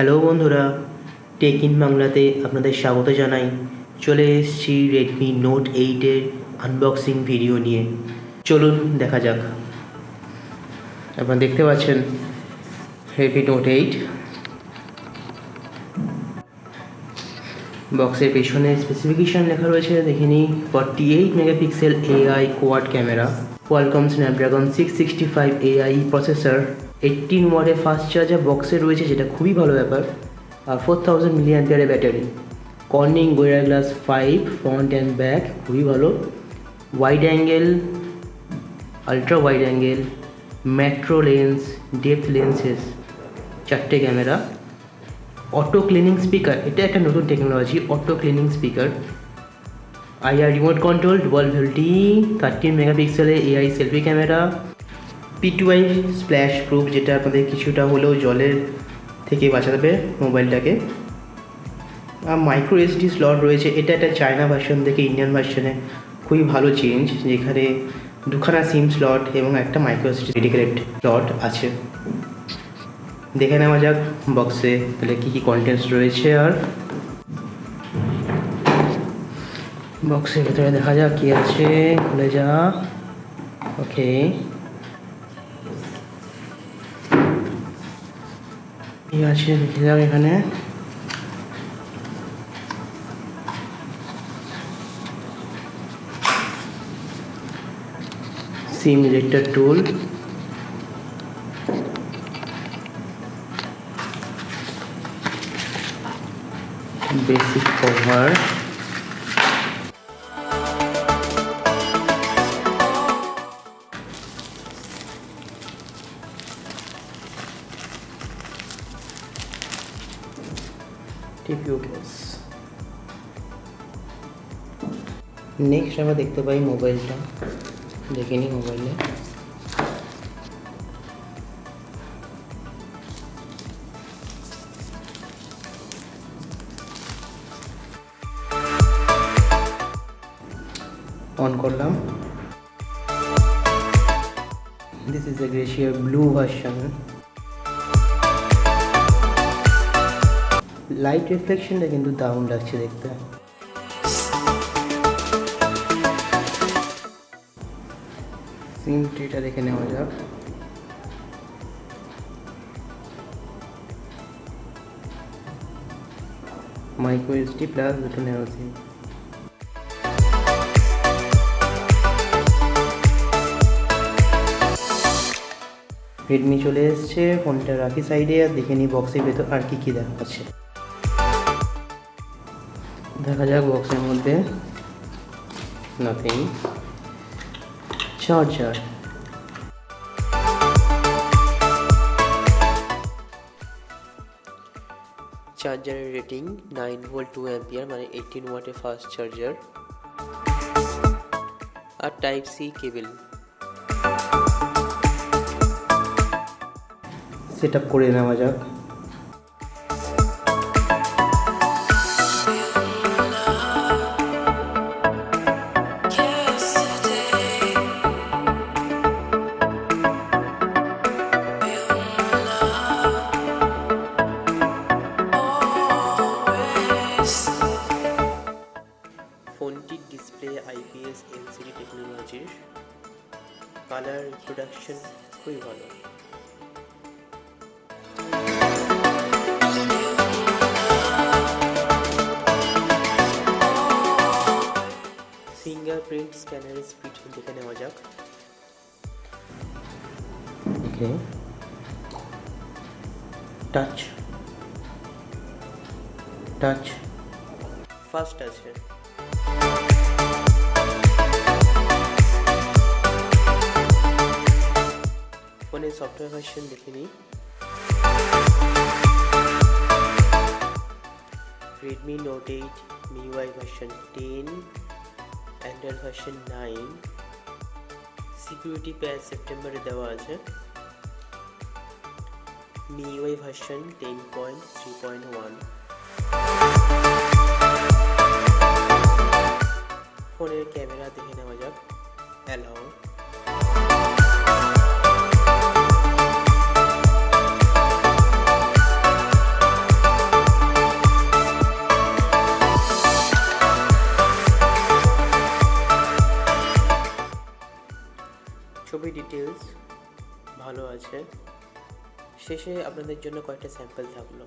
Hello বন্ধুরা, take in বাংলাতে আপনাদের স্বাগত জানাই। চলে এসেছি রেডমি নোট 8-এর আনবক্সিং ভিডিও নিয়ে। চলুন দেখা যাক। আপনারা দেখতে পাচ্ছেন রেডমি নোট 8 বক্সের পেছনে স্পেসিফিকেশান লেখা রয়েছে, দেখে নিই। 48 megapixel AI quad camera, Qualcomm Snapdragon 665 AI processor, 18 ওয়াটের ফাস্ট চার্জার বক্সে রয়েছে, যেটা খুবই ভালো ব্যাপার। আর 4000 mAh battery. Corning Gorilla glass 5 front and back, খুবই ভালো। Wide angle, ultra wide angle, macro lens, depth lenses, 4টে ক্যামেরা। অটো ক্লিনিং স্পিকার, এটা একটা নতুন technology, auto cleaning speaker. IR remote control, dual VoLTE, 13 মেগাপিক্সেলের AI selfie camera. P2I splash proof, যেটা আপনাদের কিছুটা হলেও জলের থেকে বাঁচাবে মোবাইলটাকে। আর মাইক্রো SD স্লট রয়েছে, এটা একটা চায়না ভার্সন থেকে ইন্ডিয়ান ভার্সনে খুবই ভালো চেঞ্জ, যেখানে দুখানা সিম স্লট এবং একটা মাইক্রো SD ডেডিকেটেড স্লট আছে। দেখে নেওয়া যাক বক্সে তাহলে কী কী কন্টেন্টস রয়েছে। আর বক্সের ভেতরে দেখা যাক কী আছে, খুলে যা। ওকে, কী আছে দেখে যাক। এখানে SIM ejector tool, basic cover, TPU case. Next আমরা দেখতে পাই মোবাইলটা, দেখে নিই মোবাইলে। অন করলাম। This is a Glacier blue version. Light রিফ্লেকশনটা কিন্তু দারুণ লাগছে দেখতে। সিম ট্রিটা দেখে নেওয়া যাক। মাইক্রো SD প্লাস দুটো নেওয়া সিম। রেডমি চলে এসছে, ফোনটা রাখি সাইডে। আর দেখে নিই বক্সের ভেতর আর কি কী দেখাচ্ছে। দেখা যাক বক্সের মধ্যে। নাথিং। চার্জার, চার্জারের রেটিং 9 ভোল্ট 2 অ্যাম্পিয়ার, মানে 18 ওয়াটের ফাস্ট চার্জার। আর type C cable. Set up করে নেওয়া যাক। ফোনটির ডিসপ্লে IPS LCD টেকনোলজির, কালার রিপ্রোডাকশন খুবই ভালো। ফিঙ্গারপ্রিন্ট স্ক্যানারের স্পিড দেখে নেওয়া যাক। ওকে, টাচ ফাস্ট আছে। ফোনের সফটওয়্যার ভার্সন দেখে নিই। Redmi Note 8 MIUI version 10, Android version 9। Security প্যাচ সেপ্টেম্বরে দেওয়া আছে। MIUI version 10.3.1। ফোনের ক্যামেরা দেখে নেওয়া যাক। অ্যালাউ, খুবই ডিটেলস ভালো আছে। শেষে আপনাদের জন্য কয়েকটা স্যাম্পল থাকলো।